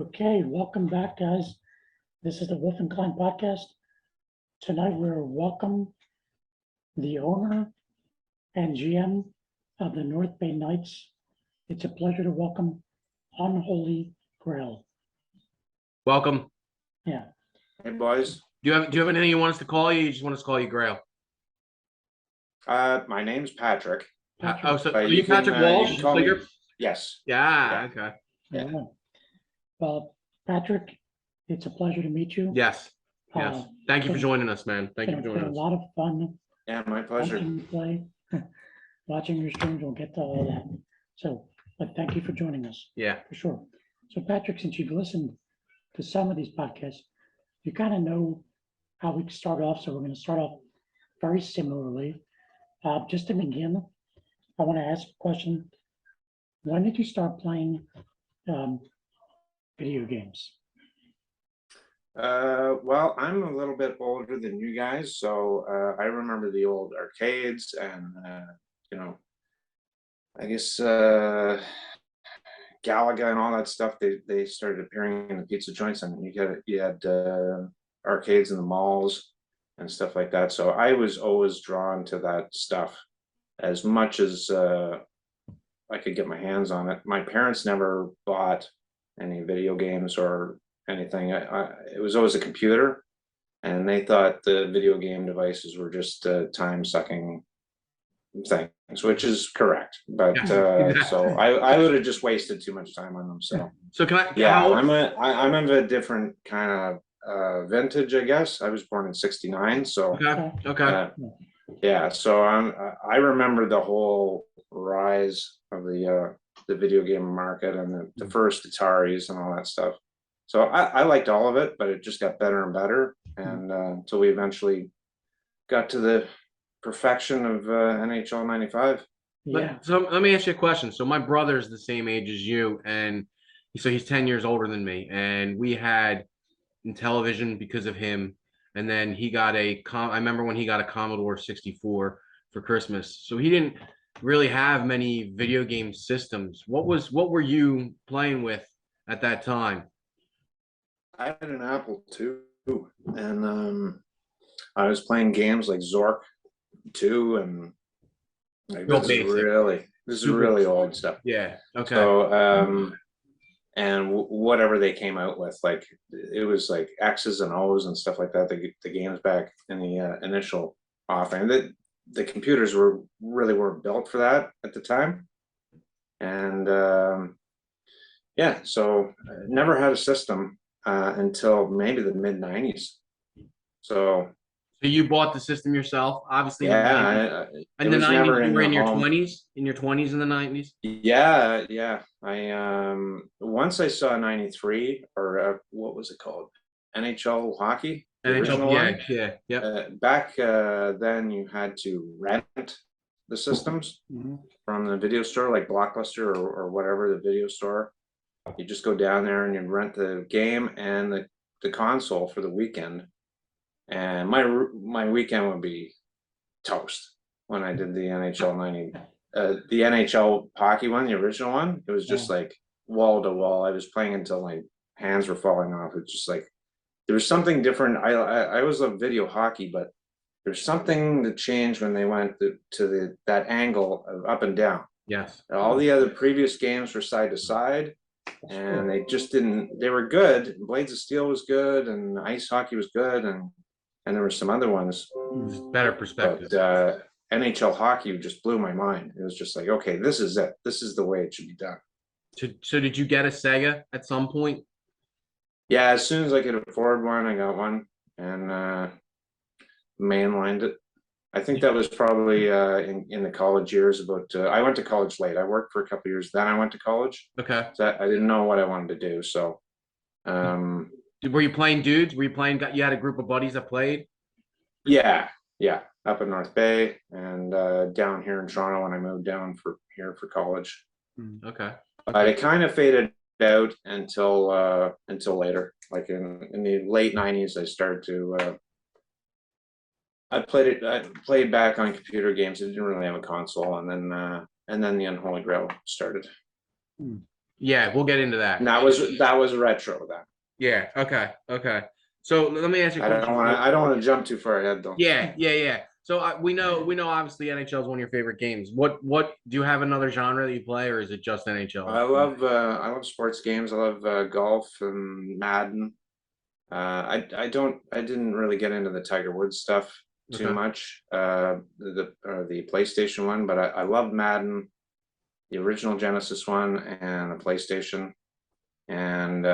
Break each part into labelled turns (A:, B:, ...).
A: Okay, welcome back, guys. This is the Wolf and Klein podcast. Tonight we're welcome the owner and GM of the North Bay Knights. It's a pleasure to welcome Unholy Grail.
B: Welcome.
A: Yeah.
C: Hey boys.
B: Do you have anything you want us to call you? You just want us to call you Grail?
C: My name's Patrick.
B: Oh, so
C: But
B: are you Patrick Walsh?
C: You can call
B: So
C: me.
B: you're
C: Yes.
B: yeah, okay.
C: Yeah.
A: Yeah. Well, Patrick, it's a pleasure to meet you.
B: Yes. Yes. Thank you for
A: been-
B: joining us, man. Thank you for
A: It's been
B: joining
A: a
B: us.
A: lot of fun
C: Yeah, my pleasure.
A: watching you play, watching your streams. We'll get to all that. So, but thank you for joining us.
B: Yeah.
A: For sure. So Patrick, since you've listened to some of these podcasts, you kind of know how we start off. So we're going to start off very similarly. Just to begin, I want to ask a question. When did you start playing video games?
C: Well, I'm a little bit older than you guys, so I remember the old arcades and I guess Galaga and all that stuff. They started appearing in the pizza joints, and you had arcades in the malls and stuff like that. So I was always drawn to that stuff as much as I could get my hands on it. My parents never bought any video games or anything. It was always a computer, and they thought the video game devices were just time-sucking things, which is correct. But
B: Exactly.
C: so I would have just wasted too much time on them. So
B: can I?
C: yeah, I'm of a different kind of vintage, I guess. I was born in '69, so
B: Okay. Okay.
C: yeah. So I remember the whole rise of the video game market and the first Ataris and all that stuff. So I liked all of it, but it just got better and better, and until we eventually got to the perfection of NHL '95.
A: Yeah.
B: So let me ask you a question. So my brother's the same age as you, and so he's 10 years older than me, and we had in television because of him. And then he got I remember when he got a Commodore 64 for Christmas. So he didn't really have many video game systems. What were you playing with at that time?
C: I had an Apple II, and I was playing games like Zork 2, and like,
B: Real
C: this
B: basic.
C: is really old stuff.
B: Yeah. Okay.
C: So and whatever they came out with, like it was like X's and O's and stuff like that. The games back in the initial offering, the computers weren't built for that at the time, and yeah, so never had a system until maybe the mid '90s. So
B: you bought the system yourself, obviously.
C: yeah,
B: in the 90s,
C: never
B: you were in your
C: home.
B: 20s, in the 90s.
C: Yeah. I once I saw '93 or what was it called? NHL hockey. The original one.
B: Yeah.
C: Back then, you had to rent the systems from the video store, like Blockbuster or whatever the video store. You just go down there and you rent the game and the console for the weekend. And my weekend would be toast when I did the NHL '90, the NHL hockey one, the original one. It was just like wall to wall. I was playing until my hands were falling off. It's just like there was something different. I always loved video hockey, but there's something that changed when they went to that angle of up and down.
B: Yes.
C: All the other previous games were side to side, and they just didn't. They were good. Blades of Steel was good, and ice hockey was good, and there were some other ones.
B: Better perspective.
C: But NHL hockey just blew my mind. It was just like, okay, this is it. This is the way it should be done.
B: So did you get a Sega at some point?
C: Yeah, as soon as I could afford one, I got one and mainlined it. I think that was probably in the college years. I went to college late. I worked for a couple of years, then I went to college.
B: Okay.
C: So I didn't know what I wanted to do. So
B: were you playing dudes? You had a group of buddies that played?
C: Yeah, up in North Bay and down here in Toronto when I moved down here for college.
B: Okay.
C: But it kind of faded out until later. Like in the late '90s, I started to I played back on computer games. I didn't really have a console, and then the Unholy Grail started.
B: Yeah, we'll get into that.
C: And that was retro then.
B: Yeah. Okay. Okay. So let me ask you a question.
C: I don't want to jump too far ahead though.
B: Yeah. Yeah. Yeah. So we know obviously NHL is one of your favorite games. What do you have another genre that you play, or is it just NHL?
C: I love sports games. I love golf and Madden. I didn't really get into the Tiger Woods stuff too
B: Okay.
C: much. The PlayStation one, but I love Madden, the original Genesis one, and the PlayStation. And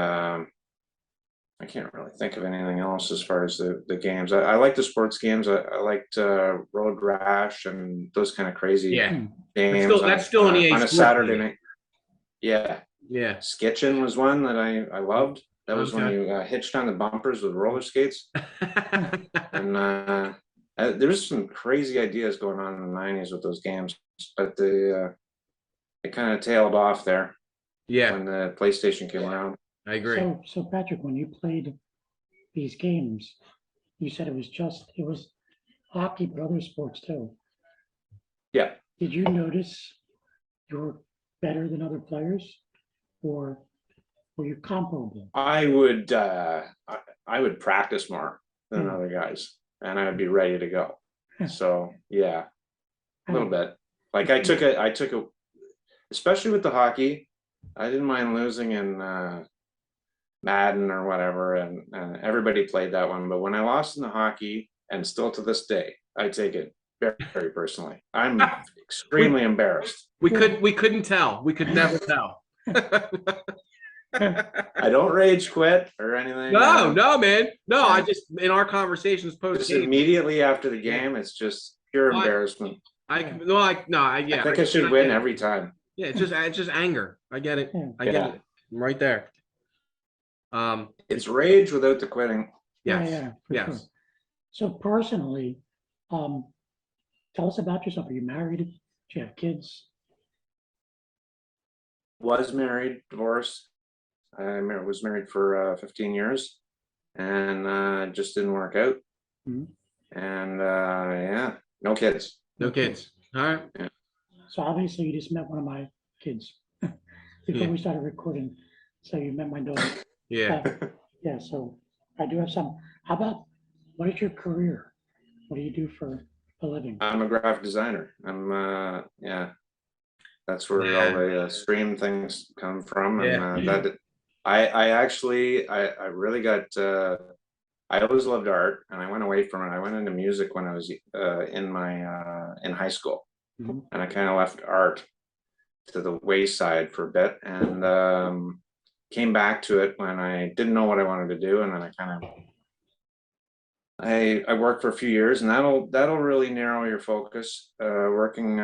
C: I can't really think of anything else as far as the games. I like the sports games. I liked Road Rash and those kind of crazy
B: Yeah.
C: games.
B: That's still an EA
C: on a
B: Sports
C: Saturday
B: game.
C: night. Yeah.
B: Yeah.
C: Skitchin was one that I loved. That was when
B: Okay.
C: you hitched on the bumpers with roller skates. And there was some crazy ideas going on in the 90s with those games, but they kind of tailed off there
B: Yeah,
C: when the PlayStation came around.
B: I agree.
A: So Patrick, when you played these games, you said it was hockey, but other sports too.
C: Yeah.
A: Did you notice you were better than other players, or were you comparable?
C: I would practice more than other guys, and I would be ready to go. So yeah, a little bit. Like I took a, especially with the hockey, I didn't mind losing in Madden or whatever, and everybody played that one. But when I lost in the hockey, and still to this day, I take it very, very personally. I'm extremely embarrassed.
B: We couldn't tell. We could never tell.
C: I don't rage quit or anything.
B: No, man. No, I just in our conversations post
C: Just
B: game.
C: immediately after the game, it's just pure embarrassment.
B: I
C: think I should win every time.
B: Yeah, it's just anger. I get it. I get it. I'm right there.
C: It's rage without the quitting.
B: Yes. Yes.
A: Sure. So personally, tell us about yourself. Are you married? Do you have kids?
C: Was married, divorced. I was married for 15 years, and just didn't work out.
A: Mm-hmm.
C: And yeah, no kids.
B: No kids. All right.
C: Yeah.
A: So obviously, you just met one of my kids before we started recording. So you met my daughter.
B: Yeah.
A: Yeah. So I do have some. How about what is your career? What do you do for a living?
C: I'm a graphic designer. Yeah. That's where all the stream things come from, and that I actually really got. I always loved art, and I went away from it. I went into music when I was in high school, and I kind of left art to the wayside for a bit, and came back to it when I didn't know what I wanted to do, and then I worked for a few years, and that'll really narrow your focus. Working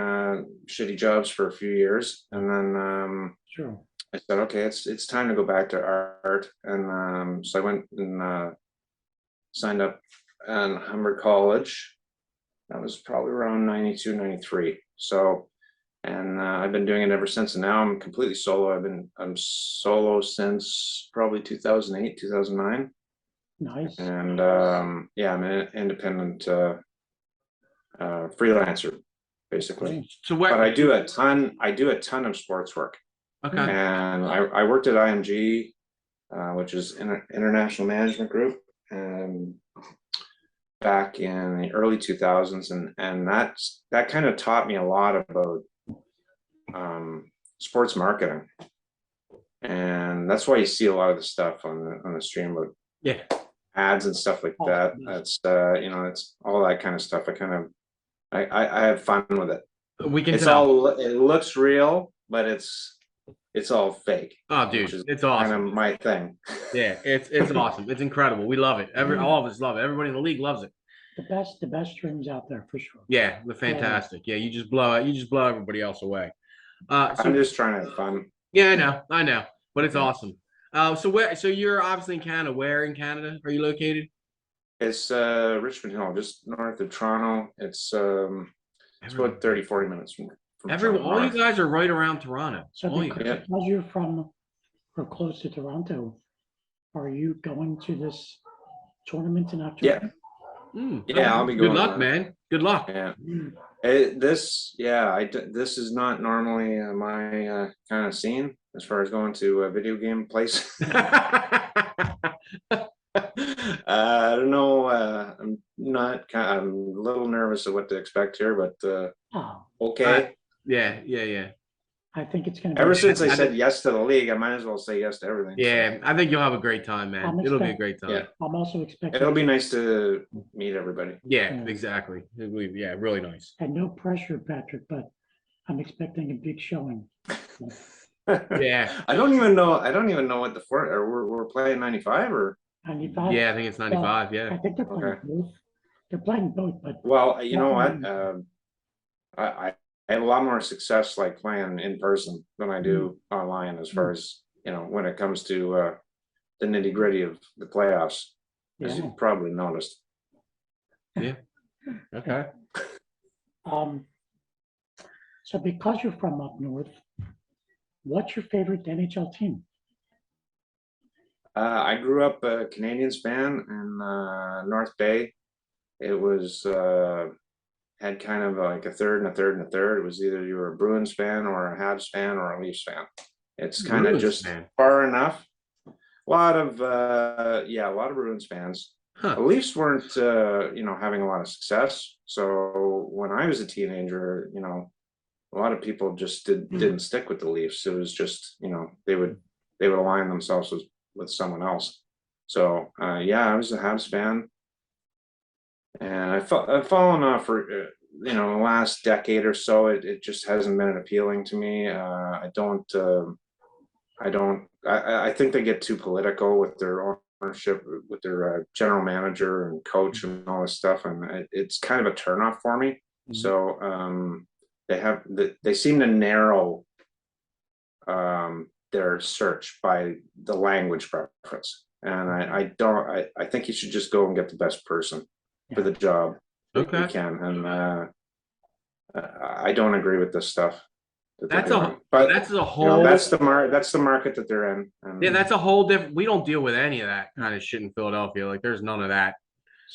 C: shitty jobs for a few years, and then
A: Sure.
C: I said, okay, it's time to go back to art, and so I went and signed up at Humber College. That was probably around 92, 93. So, and I've been doing it ever since, and now I'm completely solo. I'm solo since probably 2008, 2009.
A: Nice.
C: And yeah, I'm an independent freelancer, basically.
B: So
C: but I do a ton of sports work.
B: Okay.
C: And I worked at IMG, which is International Management Group, back in the early 2000s, and that kind of taught me a lot about sports marketing. And that's why you see a lot of the stuff on the stream about ads and stuff like that. That's it's all that kind of stuff. I have fun with it.
B: We can tell.
C: It looks real, but it's all fake.
B: Oh, dude, it's awesome.
C: Kind of my thing.
B: Yeah, it's awesome. It's incredible. We love it. All of us love it. Everybody in the league loves it.
A: The best streams out there for sure.
B: Yeah, they're fantastic. Yeah, you just blow everybody else away. So,
C: I'm just trying to have fun.
B: Yeah, I know, but it's awesome. So you're obviously in Canada. Where in Canada are you located?
C: It's Richmond Hill, just north of Toronto. It's about 30-40 minutes from
B: all you guys are right around Toronto.
A: So because you're from or close to Toronto, are you going to this tournament in October?
C: Yeah, I'll be going.
B: Good luck, man. Good luck.
C: Yeah. This is not normally my kind of scene. as far as going to a video game place. I don't know. I'm a little nervous of what to expect here, but
A: Oh,
C: okay.
B: Yeah.
A: I think it's going to be.
C: Ever since I
B: I
C: said
B: think-
C: yes to the league, I might as well say yes to everything.
B: Yeah, I think you'll have a great time, man.
A: I'm
B: It'll be a
A: expect-
B: great time.
C: Yeah.
A: I'm also expecting.
C: It'll be nice to meet everybody.
B: Yeah,
A: Yeah.
B: exactly. Yeah, really nice.
A: And no pressure, Patrick, but I'm expecting a big showing.
B: Yeah.
C: I don't even know what the or we're playing 95 or
A: 95.
B: Yeah, I think it's 95.
A: I
B: Yeah.
A: think they're playing
C: Okay.
A: both. They're playing both, but
C: well, you know what? I have a lot more success like playing in person than I do online as far as when it comes to the nitty gritty of the playoffs, as
A: yeah.
C: you've probably noticed.
B: Okay.
A: So because you're from up north, what's your favorite NHL team?
C: I grew up a Canadiens fan in North Bay. It was had kind of like a third and a third and a third. It was either you were a Bruins fan or a Habs fan or a Leafs fan. It's kind of
B: Bruins
C: just
B: fan.
C: far enough. A lot of Bruins fans.
B: Huh.
C: The Leafs weren't having a lot of success. So when I was a teenager, a lot of people just didn't stick with the Leafs. It was just they would align themselves with someone else. So I was a Habs fan. And I've fallen off for the last decade or so. It just hasn't been appealing to me. I think they get too political with their ownership, with their general manager and coach and all this stuff, and it's kind of a turnoff for me.
A: Mhm.
C: So they seem to narrow their search by the language preference, and I think you should just go and get the best person for the job that you
B: Okay.
C: can, and I don't agree with this stuff.
B: That's
C: a
B: a whole.
C: that's the market that they're in. And
B: Yeah, that's a whole different. We don't deal with any of that kind of shit in Philadelphia. Like, there's none of that.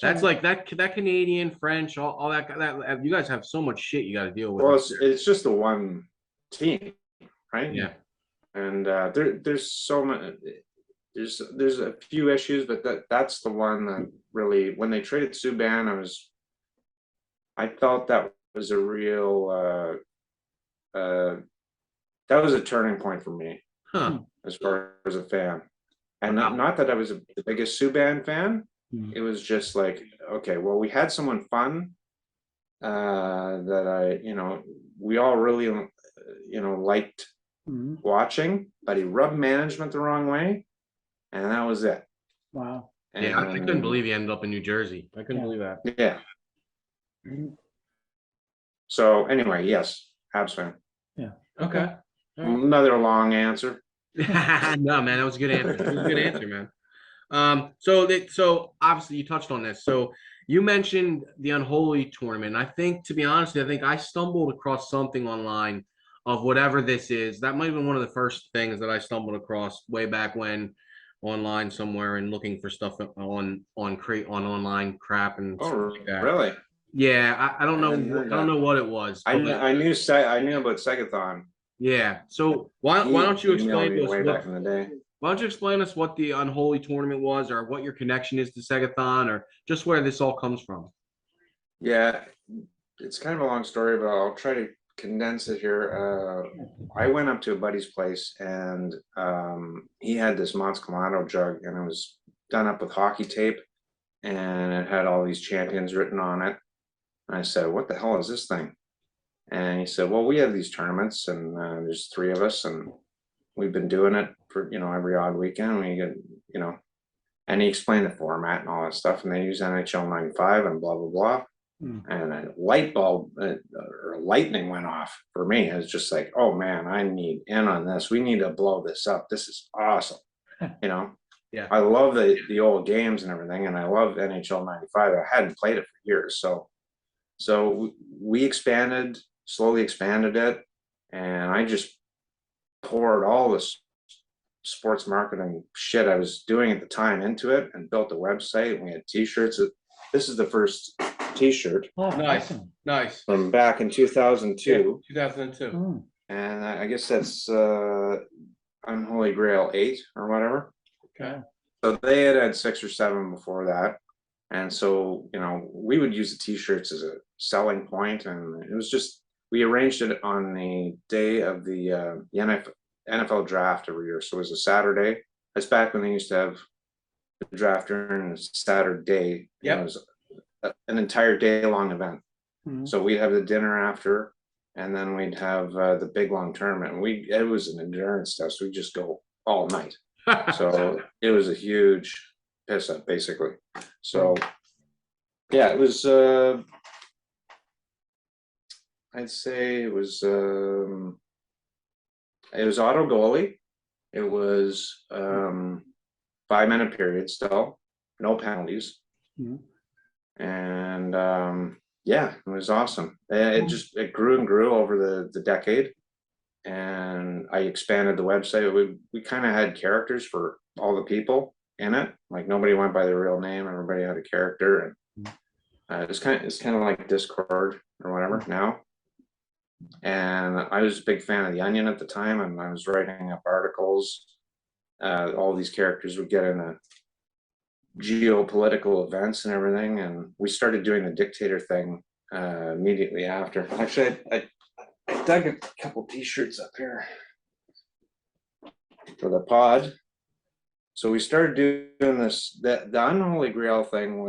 B: That's like that Canadian, French, all that. That you guys have so much shit you got to deal with.
C: well, it's just the one team, right?
B: Yeah.
C: And there's so much. There's a few issues, but that's the one that really, when they traded Subban, I felt that was a real that was a turning point for me
B: Huh.
C: as far as a fan. And
B: Wow.
C: not that I was the biggest Subban fan.
A: Mhm.
C: It was just like, okay, well, we had someone fun that we all really liked
A: Mhm.
C: watching, but he rubbed management the wrong way, and that was it.
A: Wow.
B: Yeah, I couldn't
C: And,
B: believe he ended up in New Jersey. I couldn't
A: Yeah.
B: believe that.
C: Yeah.
A: Mhm.
C: So anyway, yes, Habs fan.
B: Okay. All right.
C: Another long answer.
B: No, man, that was a good answer. It was a good answer, man. So obviously you touched on this. So you mentioned the Unholy tournament. I think, to be honest, I stumbled across something online of whatever this is. That might have been one of the first things that I stumbled across way back when, online somewhere, and looking for stuff on online crap and stuff like that.
C: Really?
B: Yeah, I don't know.
C: I hadn't heard
B: I don't
C: that.
B: know what it was.
C: I
B: but-
C: knew about Segathon.
B: Yeah. So why don't you
C: He emailed
B: explain
C: me
B: to us
C: way back in the day?
B: why don't you explain us what the Unholy tournament was, or what your connection is to Segathon, or just where this all comes from?
C: Yeah, it's kind of a long story, but I'll try to condense it here. I went up to a buddy's place, and he had this Mont's Clamato jug, and it was done up with hockey tape, and it had all these champions written on it. And I said, "What the hell is this thing?" And he said, "Well, we have these tournaments, and there's 3 of us, and we've been doing it for every odd weekend. We get And he explained the format and all that stuff, and they use NHL 95 and blah blah blah. And a light bulb or lightning went off for me. It was just like, oh man, I need in on this. We need to blow this up. This is awesome.
B: Yeah.
C: I love the old games and everything, and I love NHL 95. I hadn't played it for years, so we slowly expanded it, and I just poured all this sports marketing shit I was doing at the time into it, and built a website, and we had t-shirts. This is the first t-shirt
A: Wow.
B: Nice.
A: Awesome.
B: Nice.
C: from back in 2002.
B: 2002.
A: Mm.
C: And I guess that's Unholy Grail 8 or whatever.
A: Okay.
C: So they had 6 or 7 before that. And so, we would use the t-shirts as a selling point, and it was just, we arranged it on the day of the NFL draft every year. So it was a Saturday. That's back when they used to have the draft during a Saturday.
B: Yep.
C: It was an entire day long event.
A: Mhm.
C: So we'd have the dinner after, and then we'd have the big long tournament. And it was an endurance test. We'd just go all night. So it was a huge piss up, basically. So yeah, it was. I'd say it was auto goalie. It was 5-minute period still, no penalties.
A: Mhm.
C: And yeah, it was awesome. It grew and grew over the decade, and I expanded the website. We kind of had characters for all the people in it. Like nobody went by their real name. Everybody had a character, and it's kind of like Discord or whatever now. And I was a big fan of the Onion at the time, and I was writing up articles. All these characters would get into geopolitical events and everything, and we started doing the dictator thing immediately after. Actually, I dug a couple t-shirts up here for the pod. So we started doing this. The Unholy Grail thing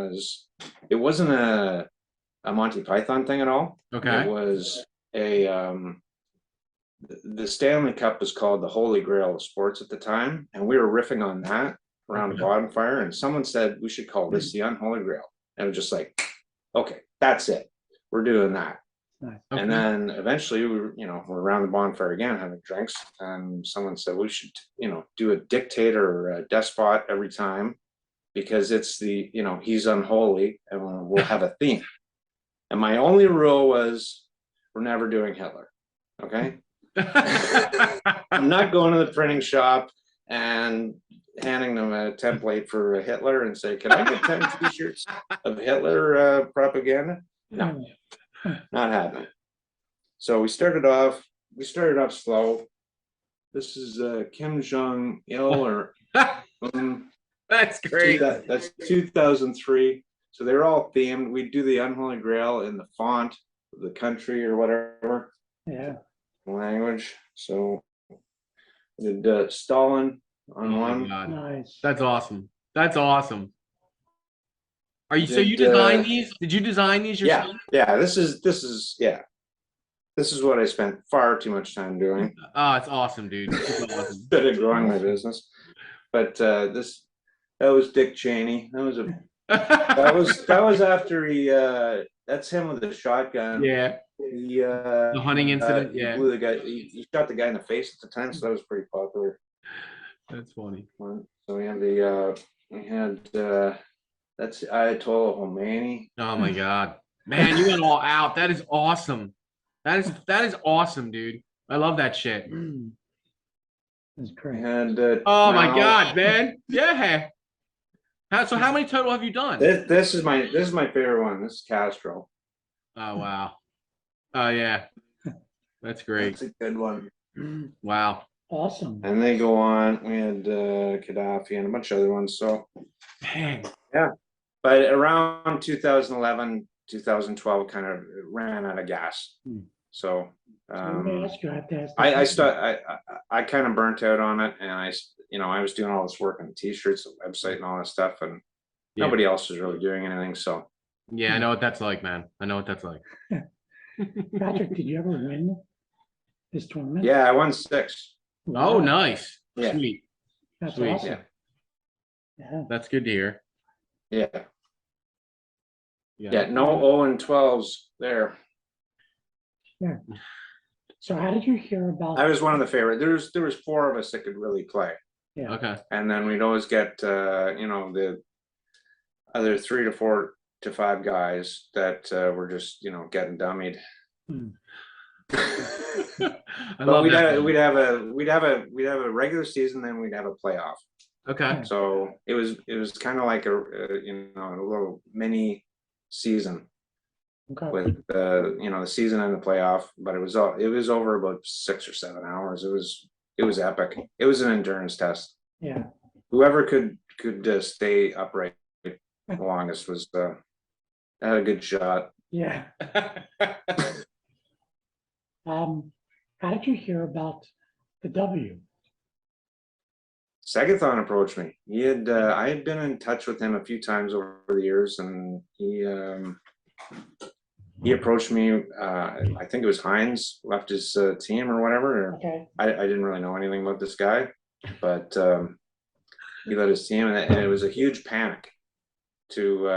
C: it wasn't a Monty Python thing at all.
B: Okay.
C: It was the Stanley Cup was called the Holy Grail of sports at the time, and we were riffing on that around a bonfire, and someone said we should call this the Unholy Grail, and it was just like, okay, that's it, we're doing that.
A: Nice.
B: Okay.
C: And then eventually we're around the bonfire again having drinks, and someone said we should do a dictator or a despot every time, because it's he's unholy, and we'll have a theme. And my only rule was we're never doing Hitler. Okay. I'm not going to the printing shop and handing them a template for a Hitler and say, can I get 10 t-shirts of Hitler propaganda? No, not happening. So we started off slow. This is Kim Jong-il or
B: That's great.
C: That's 2003. So they're all themed. We do the Unholy Grail in the font of the country or whatever.
A: Yeah.
C: Language. So we did Stalin on one.
B: God.
A: Nice.
B: That's awesome. That's awesome. So you
C: Did,
B: designed these? Did you design these yourself?
C: Yeah. This is what I spent far too much time doing.
B: Oh, it's awesome, dude. It's awesome.
C: Instead of growing my business. But that was Dick Cheney. That was after that's him with the shotgun.
B: Yeah. The hunting incident.
C: He
B: Yeah.
C: blew the guy. He shot the guy in the face at the time, so that was pretty popular.
B: That's funny.
C: So we had that's Ayatollah Khomeini.
B: Oh my God, man, you went all out. That is awesome. That is awesome, dude. I love that shit.
A: That's
C: We
A: great.
C: had
B: Oh my
C: Mao.
B: God, man. Yeah. How many total have you done?
C: This is my favorite one. This is Castro.
B: Oh wow. Oh yeah. That's great.
C: That's a good one.
B: Wow.
A: Awesome.
C: And they go on. We had Gaddafi and a bunch of other ones. So
B: Man.
C: yeah, but around 2011, 2012, kind of ran out of gas. So
A: Let me ask you, I have to ask.
C: I kind of burnt out on it, and I was doing all this work on t-shirts, the website, and all that stuff, and nobody else was really doing anything. So
B: yeah, I know what that's like, man. I know what that's like.
A: Patrick, did you ever win this tournament?
C: yeah, I won 6.
B: Oh, nice.
C: Yeah.
B: Sweet.
A: That's
B: Sweet.
A: awesome. Yeah.
B: That's good to hear.
C: Yeah. No 0-12s there.
A: Yeah. So how did you hear about?
C: I was one of the favorite. There was 4 of us that could really play.
A: Yeah.
B: Okay.
C: And then we'd always get the other 3 to 4 to 5 guys that were just getting dummied.
B: I
C: But
B: love
C: we'd
B: that.
C: have a regular season, then we'd have a playoff.
B: Okay.
C: So it was kind of like a little mini season
A: Okay.
C: with the season and the playoff, but it was over about 6 or 7 hours. It it was epic. It was an endurance test.
A: Yeah.
C: Whoever could stay upright the longest was had a good shot.
A: Yeah. How did you hear about the W?
C: Segathon approached me. He had I had been in touch with him a few times over the years, and he approached me. I think it was Heinz left his team or whatever.
A: Okay.
C: I didn't really know anything about this guy, but he led his team, and it was a huge panic. To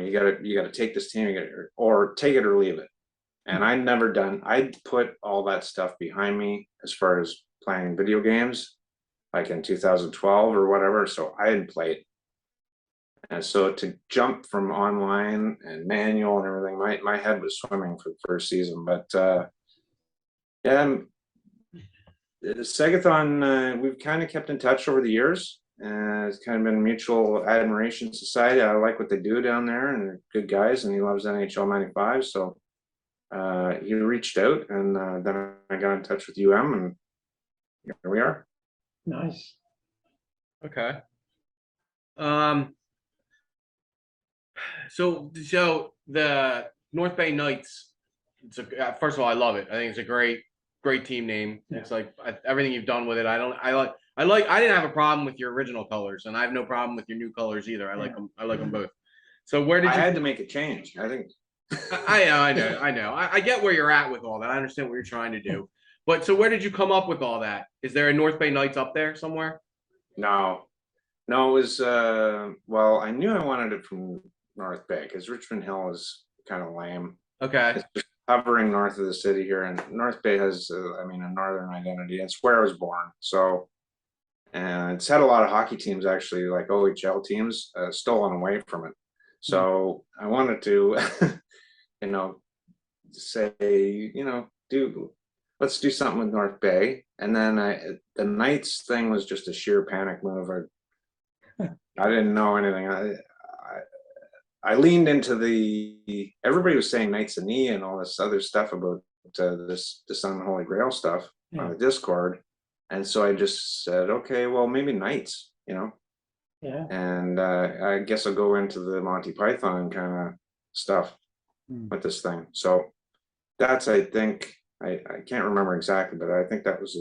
C: you gotta take this team, or take it or leave it. And I'd put all that stuff behind me as far as playing video games, like in 2012 or whatever. So I hadn't played. And so to jump from online and manual and everything, my head was swimming for the first season. But yeah, Segathon, we've kind of kept in touch over the years. It's kind of been a mutual admiration society. I like what they do down there, and they're good guys, and he loves NHL 95. So he reached out, and then I got in touch with UM, and here we are.
A: Nice.
B: Okay. So the North Bay Knights. First of all, I love it. I think it's a great team name.
A: Yeah.
B: It's like everything you've done with it. I didn't have a problem with your original colors, and I have no problem with your new colors either. I like them. I like them both. So where did
C: I
B: you?
C: had to make a change. I think.
B: I know. I get where you're at with all that. I understand what you're trying to do. But so where did you come up with all that? Is there a North Bay Knights up there somewhere?
C: No, it was well, I knew I wanted it from North Bay because Richmond Hill is kind of lame.
B: Okay.
C: It's just hovering north of the city here, and North Bay has, a northern identity. It's where I was born. So, and it's had a lot of hockey teams actually, like OHL teams, stolen away from it. So I wanted to, say, let's do something with North Bay. And then the Knights thing was just a sheer panic move. I didn't know anything. I leaned into everybody was saying Knights and Knee and all this other stuff about this Unholy Grail stuff on the Discord. And so I just said, okay, well, maybe Knights,
A: Yeah.
C: and I guess I'll go into the Monty Python kind of stuff with this thing. So that's, I think, I can't remember exactly, but I think that was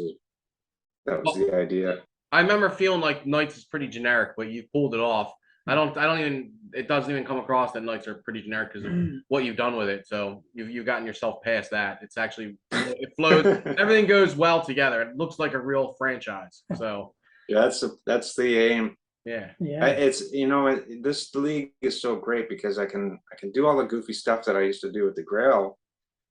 C: the idea.
B: I remember feeling like Knights is pretty generic, but you pulled it off. It doesn't even come across that Knights are pretty generic because of what you've done with it. So you've gotten yourself past that. It's actually, it flows, everything goes well together. It looks like a real franchise. So
C: yeah, that's the aim.
B: Yeah.
C: It's, this league is so great because I can do all the goofy stuff that I used to do with the Grail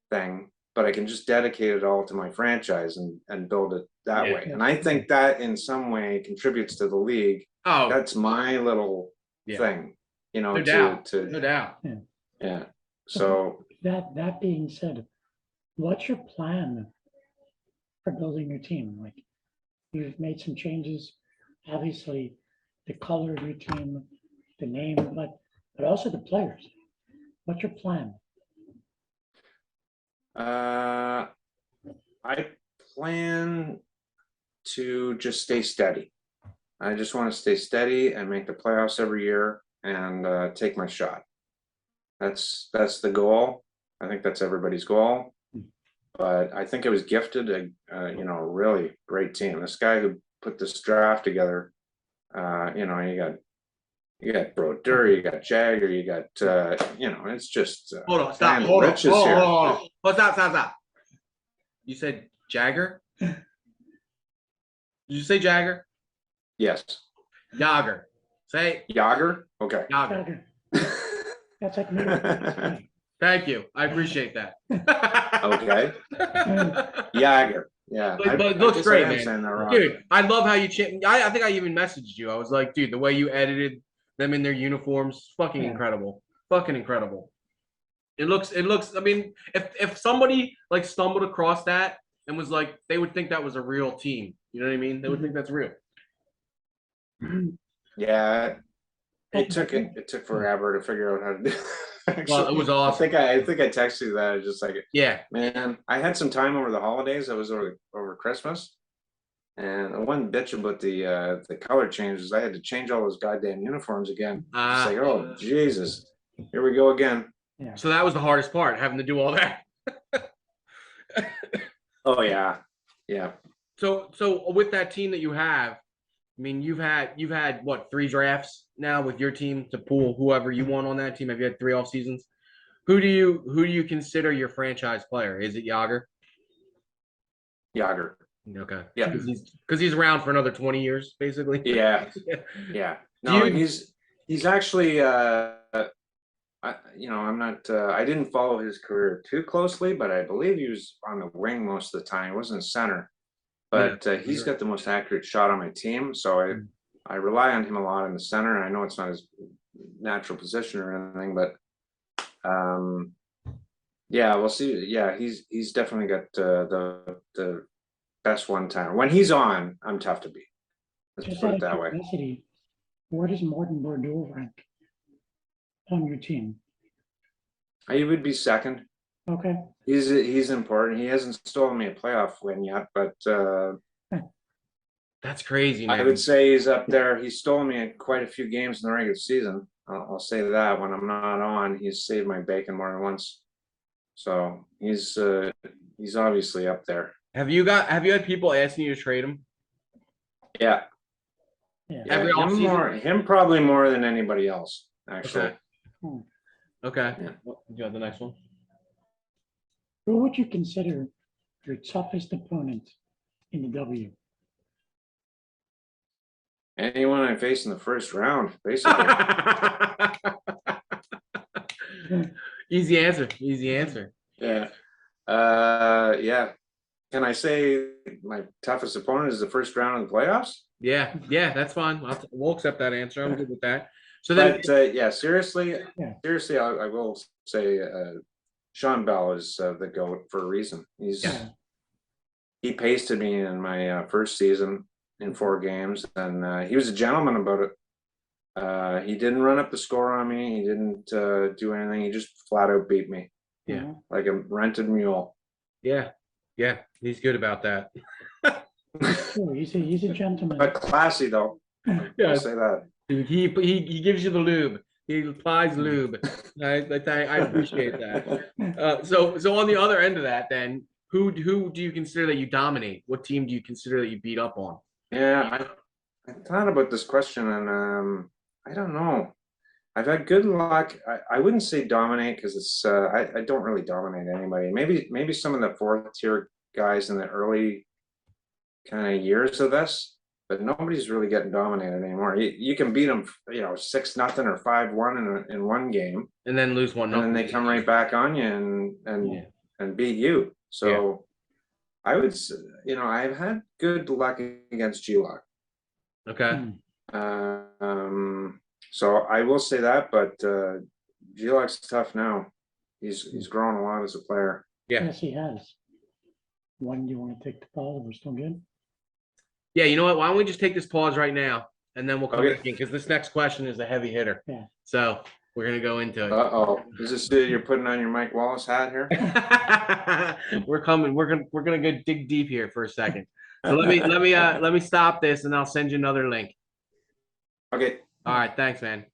C: thing, but I can just dedicate it all to my franchise and build it that way. And I think that in some way contributes to the league.
B: Oh,
C: that's my little thing,
B: no doubt.
C: Yeah. So
A: that being said, what's your plan for building your team? Like, you've made some changes, obviously, the color of your team, the name, but also the players. What's your plan?
C: I plan to just stay steady. I just want to stay steady and make the playoffs every year and take my shot. That's the goal. I think that's everybody's goal. But I think I was gifted a really great team. This guy who put this draft together, you got Brodeur, you got Jagger, you got it's just
B: hold on, stop. Hold on. Stop. You said Jagger? Did you say Jagger?
C: Yes.
B: Yager. Say
C: Yager? Okay.
B: Yager.
A: That's like me.
B: Thank you. I appreciate that.
C: Okay. Yager. Yeah.
B: But it looks great, man. Dude, I love how you changed. I think I even messaged you. I was like, dude, the way you edited them in their uniforms, fucking incredible. Fucking incredible. It looks, I mean, if somebody like stumbled across that and was like, they would think that was a real team. You know what I mean? They would think that's real.
C: Yeah. It took forever to figure out how to do it. Actually,
B: well, it was awesome.
C: I think I texted you that. Just like,
B: yeah,
C: man, I had some time over the holidays. I was over Christmas, And the one bitch about the color changes, I had to change all those goddamn uniforms again. It's like, oh Jesus, here we go again.
A: Yeah.
B: So that was the hardest part, having to do all that.
C: Oh yeah, yeah.
B: So with that team that you have, I mean, you've had what, 3 drafts now with your team to pull whoever you want on that team. Have you had 3 off seasons? Who do you consider your franchise player? Is it Yager?
C: Yager.
B: Okay.
C: Yeah.
B: Because he's around for another 20 years, basically.
C: Yeah. Yeah. No, he's actually I'm not I didn't follow his career too closely, but I believe he was on the wing most of the time. He wasn't center. But he's got the most accurate shot on my team, so I rely on him a lot in the center. I know it's not his natural position or anything, but yeah, we'll see. Yeah, he's definitely got the best one-timer. When he's on, I'm tough to beat. Let's
A: Just
C: put
A: out
C: it
A: of
C: that way.
A: curiosity, where does Martin Bordeaux rank on your team?
C: He would be second.
A: Okay.
C: He's important. He hasn't stolen me a playoff win yet, but
B: That's crazy, man.
C: I would say he's up there. He's stolen me quite a few games in the regular season. I'll say that when I'm not on, he's saved my bacon more than once. So he's obviously up there.
B: Have you had people asking you to trade him?
C: Yeah.
A: Yeah.
B: Every offseason?
C: Him probably more than anybody else, actually.
B: Okay. Okay.
C: Yeah.
B: You got the next one?
A: Who would you consider your toughest opponent in the W?
C: Anyone I face in the first round, basically.
B: Easy answer. Easy answer.
C: Yeah. Yeah. Can I say my toughest opponent is the first round of the playoffs?
B: Yeah. Yeah, that's fine. We'll accept that answer. I'm good with that. So then,
C: But yeah, seriously,
A: Yeah.
C: I will say Sean Bell is the GOAT for a reason. He pasted me in my first season in 4 games, and he was a gentleman about it. He didn't run up the score on me. He didn't do anything. He just flat out beat me.
B: Yeah.
C: Like a rented mule.
B: yeah, he's good about that.
A: Sure, he's a gentleman.
C: But classy though.
B: Yeah.
C: I'll say that.
B: He gives you the lube. He applies lube. I appreciate that. So on the other end of that, then who do you consider that you dominate? What team do you consider that you beat up on?
C: Yeah, I thought about this question, and I don't know. I've had good luck. I wouldn't say dominate because it's I don't really dominate anybody. Maybe some of the 4th tier guys in the early kind of years of this, but nobody's really getting dominated anymore. You can beat them, 6-0 or 5-1 in one game,
B: And then lose 1-0.
C: and then they come right back on you and beat you. So I would, I've had good luck against G-Lock.
B: Okay.
C: So I will say that, but G-Lock's tough now. He's grown a lot as a player.
B: Yeah.
A: Yes, he has. When do you want to take the ball? We're still good.
B: Yeah, you know what? Why don't we just take this pause right now, and then we'll come
C: Okay.
B: back in, because this next question is a heavy hitter.
A: Yeah.
B: So we're gonna go into it.
C: Uh-oh. Is this you're putting on your Mike Wallace hat here?
B: We're coming. We're gonna go dig deep here for a second. So let me stop this, and I'll send you another link.
C: Okay.
B: All right. Thanks, man.